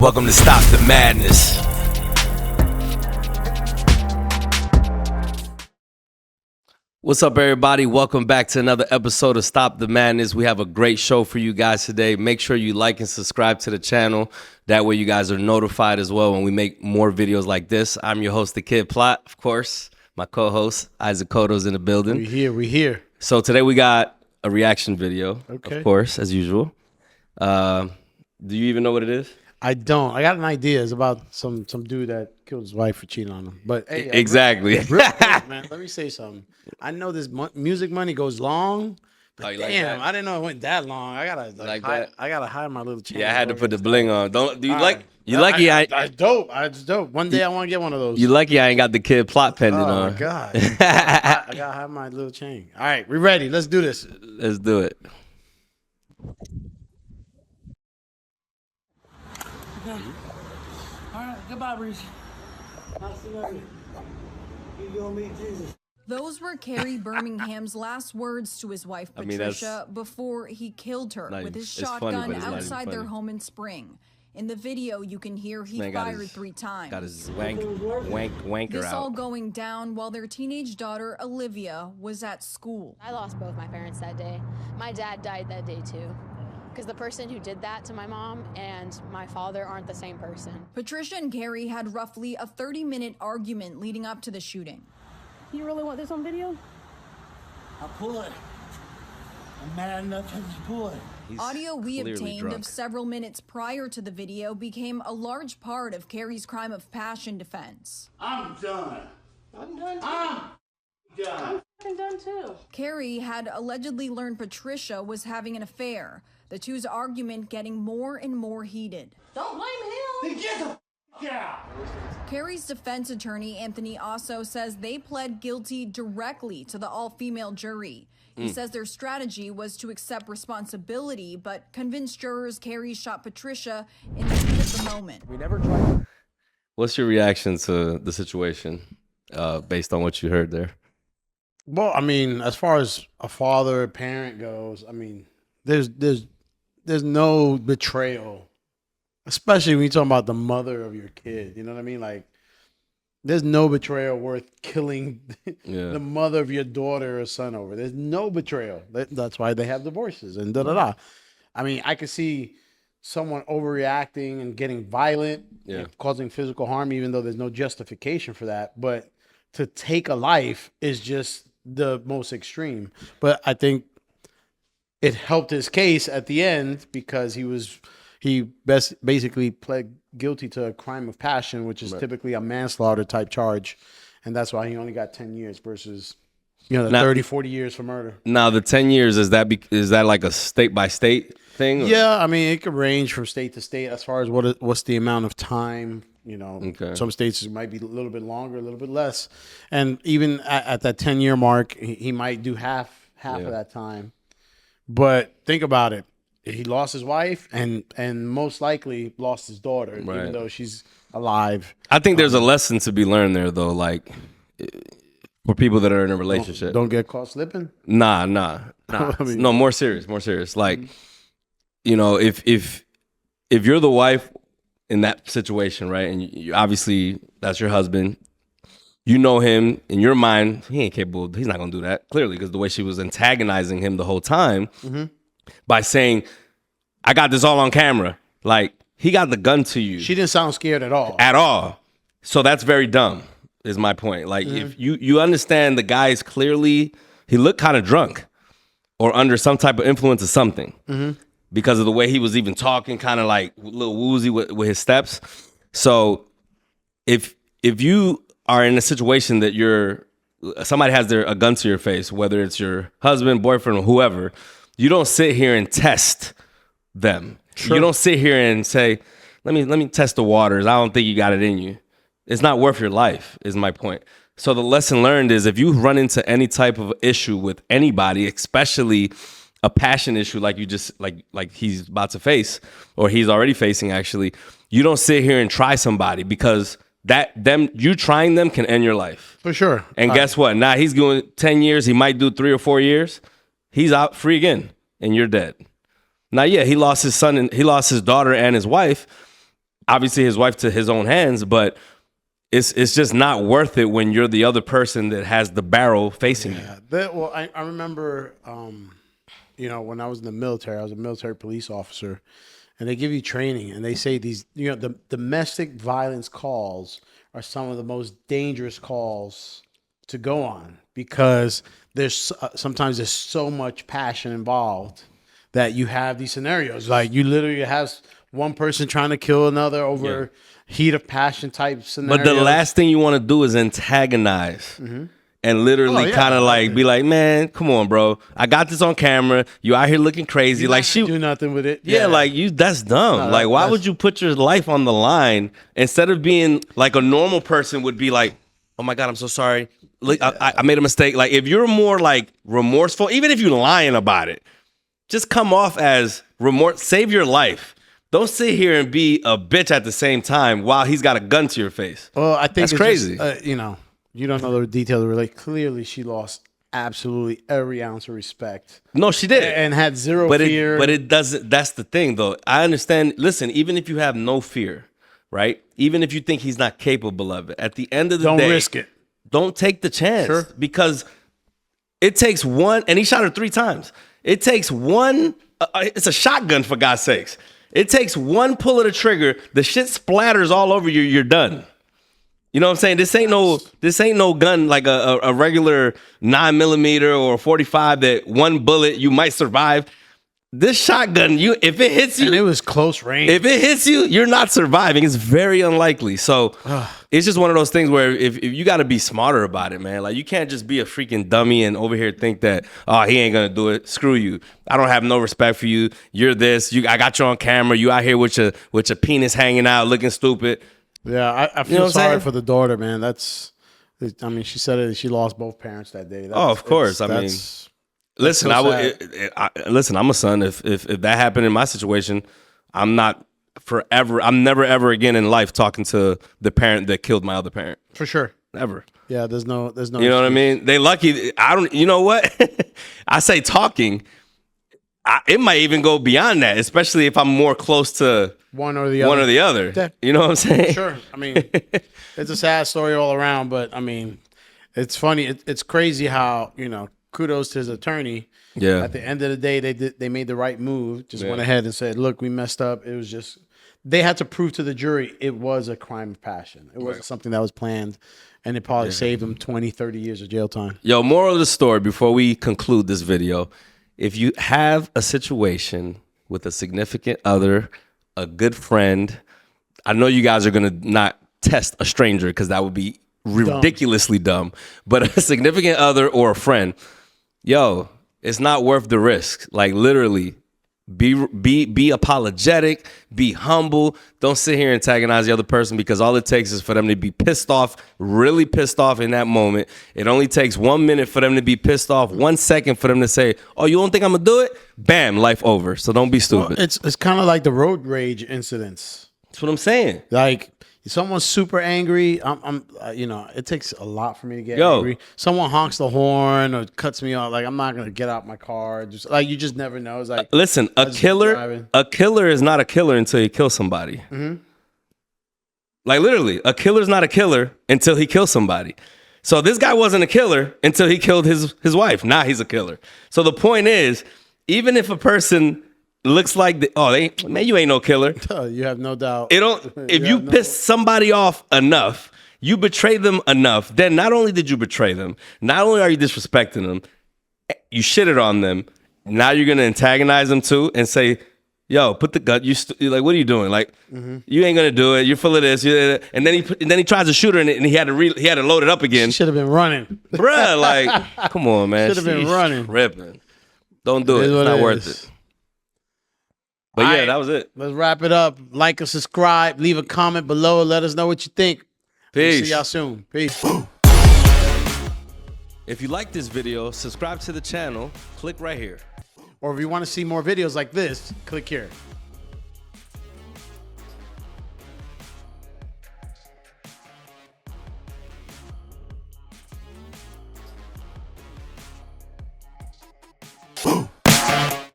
Welcome to Stop the Madness. What's up, everybody? Welcome back to another episode of Stop the Madness. We have a great show for you guys today. Make sure you like and subscribe to the channel. That way you guys are notified as well when we make more videos like this. I'm your host, The Kid Plot, of course. My co-host, Isaac Cotto's in the building. We here. So today we got a reaction video, of course, as usual. Do you even know what it is? I don't. I got an idea. It's about some dude that killed his wife for cheating on him. But hey, exactly. real quick, man, let me say something. I know this music money goes long, but damn, like I didn't know it went that long. I gotta hide my little chain. Yeah, I had to put the bling on. Do you All like? right. You lucky That's dope. It's dope. One day I want to get one of those. You lucky I ain't got the Kid Plot pendant on. Oh my god. I gotta have my little chain. All right, we ready. Let's do this. Let's do it. All right, goodbye, Reese. You gonna meet Jesus. Those were Carrie Birmingham's last words to his wife, Patricia, before he killed her with his shotgun outside their home in Spring. In the video, you can hear he fired 3 times. Got his wanker This out. all going down while their teenage daughter, Olivia, was at school. I lost both my parents that day. My dad died that day, too. Because the person who did that to my mom and my father aren't the same person. Patricia and Carrie had roughly a 30-minute argument leading up to the shooting. You really want this on video? I'll pull it. I'm mad enough to pull it. Audio we obtained of several minutes prior to the video became a large part of Carrie's crime of passion defense. I'm done. I'm done too. I'm done too. Carrie had allegedly learned Patricia was having an affair, the two's argument getting more and more heated. Don't blame him. Then get the out. Carrie's defense attorney, Anthony Osso, says they pled guilty directly to the all-female jury. He says their strategy was to accept responsibility, but convince jurors Carrie shot Patricia in the heat of the moment. We never tried. What's your reaction to the situation based on what you heard there? Well, I mean, as far as a father, parent goes, I mean, there's no betrayal, especially when you're talking about the mother of your kid. You know what I mean? Like, there's no betrayal worth killing the mother of your daughter or son over. There's no betrayal. That's why they have divorces and da-da-da. I mean, I could see someone overreacting and getting violent and causing physical harm, even though there's no justification for that. But to take a life is just the most extreme. But I think it helped his case at the end because he basically pled guilty to a crime of passion, which is typically a manslaughter type charge. And that's why he only got 10 years versus, the 30, 40 years for murder. Now, the 10 years, is that like a state-by-state thing? Or? Yeah, I mean, it could range from state to state as far as what's the amount of time. Some states it might be a little bit longer, a little bit less. And even at that 10-year mark, he might do half of that time. But think about it. He lost his wife and most likely lost his daughter, even though she's alive. I think there's a lesson to be learned there, though. Like, for people that are in a relationship, don't get caught slipping. Nah. I mean, no, more serious. Like, if you're the wife in that situation, right, and you obviously that's your husband, you know him in your mind, he ain't capable. He's not gonna do that clearly because the way she was antagonizing him the whole time. By saying, I got this all on camera. Like, he got the gun to you. She didn't sound scared at all. At all. So that's very dumb, is my point. Like, if you understand the guy is clearly, he looked kind of drunk or under some type of influence of something because of the way he was even talking, kind of like a little woozy with his steps. So if you are in a situation that somebody has a gun to your face, whether it's your husband, boyfriend, or whoever, you don't sit here and test them. Sure. You don't sit here and say, let me test the waters. I don't think you got it in you. It's not worth your life, is my point. So the lesson learned is if you run into any type of issue with anybody, especially a passion issue like you just like he's about to face, or he's already facing actually, you don't sit here and try somebody because you trying them can end your life. For sure. And guess what? Now he's going 10 years, he might do 3 or 4 years. He's out free again, and you're dead. Now, yeah, he lost his son and he lost his daughter and his wife. obviously his wife to his own hands, but it's just not worth it when you're the other person that has the barrel facing you. Well, I remember, when I was in the military, I was a military police officer, and they give you training, and they say these, the domestic violence calls are some of the most dangerous calls to go on because there's sometimes there's so much passion involved that you have these scenarios. Like you literally have one person trying to kill another over heat of passion type scenarios. But the last thing you want to do is antagonize. And literally kind of like be like, man, come on, bro. I got this on camera. You out here looking crazy. You're like not she gonna do nothing with it. Yeah, like that's dumb. No, like why would you put your life on the line instead of being like a normal person would be like, oh my God, I'm so sorry. Look, I made a mistake. Like if you're more like remorseful, even if you're lying about it, just come off as remorse. Save your life. Don't sit here and be a bitch at the same time while he's got a gun to your face. Well, I think that's crazy. You don't know the details. Like clearly, she lost absolutely every ounce of respect. No, she did, and had zero fear. But it doesn't. That's the thing, though. I understand. Listen, even if you have no fear, right? Even if you think he's not capable of it, at the end of the day, don't risk it. Don't take the chance because it takes one. And he shot her 3 times. It takes one. It's a shotgun, for God's sakes. It takes one pull of the trigger. The shit splatters all over you. You're done. You know what I'm saying? This ain't no gun like a regular 9mm or 45 that one bullet you might survive. This shotgun, if it hits you, and it was close range. If it hits you, you're not surviving. It's very unlikely. So it's just one of those things where if you got to be smarter about it, man. Like you can't just be a freaking dummy and over here think that he ain't gonna do it. Screw you. I don't have no respect for you. You're this. I got you on camera. You out here with your penis hanging out, looking stupid. Yeah, I feel sorry for the daughter, man. She said it. She lost both parents that day. Of course. Listen, listen. I'm a son. If that happened in my situation, I'm never ever again in life talking to the parent that killed my other parent. For sure, never. Yeah, there's no. You know what I mean? They lucky. I don't. You know what? I say talking. It might even go beyond that, especially if I'm more close to one or the other. Yeah. You know what I'm saying? Sure. I mean, it's a sad story all around, but I mean, it's funny. It's crazy how kudos to his attorney. Yeah. At the end of the day, they made the right move. Just went ahead and said, "Look, we messed up. It was just." They had to prove to the jury it was a crime of passion. It wasn't something that was planned, and it probably saved them 20, 30 years of jail time. Yo, moral of the story before we conclude this video. If you have a situation with a significant other, a good friend, I know you guys are going to not test a stranger because that would be ridiculously dumb. But a significant other or a friend, yo, it's not worth the risk. Like literally, be apologetic, be humble. Don't sit here and antagonize the other person because all it takes is for them to be pissed off, really pissed off in that moment. It only takes 1 minute for them to be pissed off, 1 second for them to say, "Oh, you don't think I'm gonna do it?" Bam, life over. So don't be stupid. Well, it's kind of like the road rage incidents. That's what I'm saying. Like if someone's super angry, it takes a lot for me to get angry. Someone honks the horn or cuts me off, like I'm not gonna get out my car. Just like you just never know. It's like listen, a killer is not a killer until he kills somebody. Mm-hmm. Like literally, a killer is not a killer until he kills somebody. So this guy wasn't a killer until he killed his wife. Now he's a killer. So the point is, even if a person looks like you ain't no killer. You have no doubt. If you piss somebody off enough, you betray them enough, then not only did you betray them, not only are you disrespecting them, you shitted on them. Now you're gonna antagonize them too and say, "Yo, put the gun." You're like, what are you doing? Like, you ain't gonna do it. You're full of this. And then he tries to shoot her and he had to load it up again. Should have been running, bruh. Like, come on, man. Should have been running. Ripping. Don't do it. It's not worth it. But yeah, that was it. Let's wrap it up. Like and subscribe. Leave a comment below. Let us know what you think. Peace. We'll see y'all soon. Peace. If you like this video, subscribe to the channel. Click right here. Or if you want to see more videos like this, click here.